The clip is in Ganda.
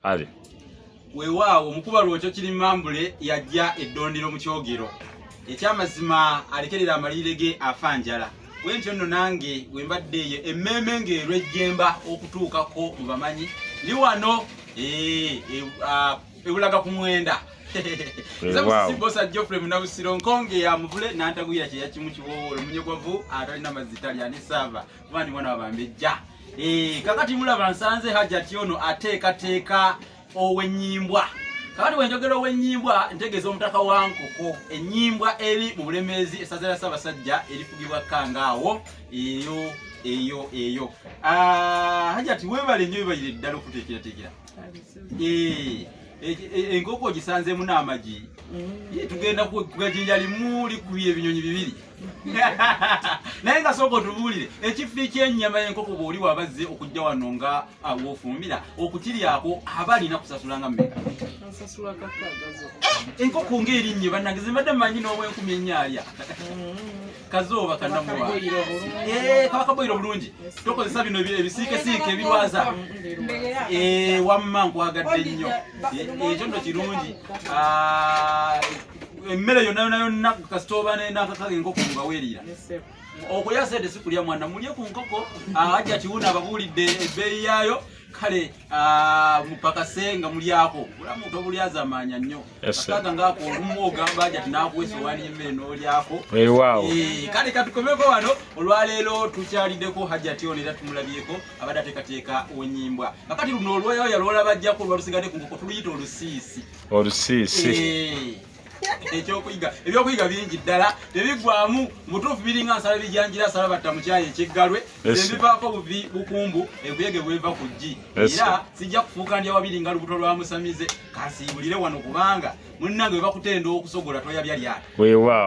Ali. Weewaawo omukuba lwokyo kiri mambule yajja eddondero mu kyogero. Ekyamazima alekerera amalire ge afanjala. Bwentyo nno nange bwe mbadde eyo emmeme ng'erwejjemba okutuukako mu bamanyi li wano ebulaga ku mwenda. Bosa Geoffrey Munabusiro nkonge ya muvule n'antagwira kye yakimu kiwoowolo munyegwavu atalina mazita lya ne sava kubandi mwana wabambejja. Kakati mulaba nsanze Hajjat ono ateekateeka owenyimbwa. Kakati wenjogera owenyimbwa ntegeeza omutaka wa Enkoko enyimbwa eri mu Bulemeezi essaza lya Ssaabasajja erifugibwa Kangaawo eyo. Hajjat weebale nnyo weebalire ddala okuteekerateekera. Enkoko gisanzeemu n'amagi. Tugenda kugajinja limu likubye ebinyonyi bibiri. Naye nga sooka otubuulire ekifo ky'ennyama y'enkoko bw'oli wabazze okujja wano nga w'ofumbira okukiryako aba alina kusasula nga mmeka? Nsasula kakagazo. Enkoko ng'erinnye bannange zimbadde mmanyi n'obwenkumi ennyaalya. Kazooba kannamuwa. Kabaka Bboyiro bulungi. Tokozesa bino ebisiikesiike ebirwaza. Wamma nkwagadde nnyo. Ekyo nno kirungi. Emmere yonna kasitooba n'akakaga enkoko mubaweerira. Okulya sente si kulya mwana mulye ku nkoko. Hajjat wuuna ababuulidde ebbeeyi yaayo kale mupakase nga mulyako. Bulamu tobulyaza amaanya nnyo. Akaga ngaako olumu ogamba Hajjat n'akuwa essowaani y'emmere n'olyako. Weewaawo. Kale katukomeko wano olwaleero tukyaliddeko Hajjat ono era tumulabyeko abadde ateekateeka owenyimbwa. Kakati luno olwoya lw'olabajjako lwalusigadde ku nkoko tuluyita olusiisi. Olusiisi. Ebyokuyiga bingi ddala tebiggwamu mutuufu biringa nsala bijanjira asala batta mu kyayi ekyeggalwe ebivaako buvi bukumbu ebuyege bweva ku ggi era sijja kufuuka ndya wabiri nga lubuto lwa musamize kansiibulire wano kubanga munnange bwe bakutenda okusogola toyabya lyata. Weewaawo.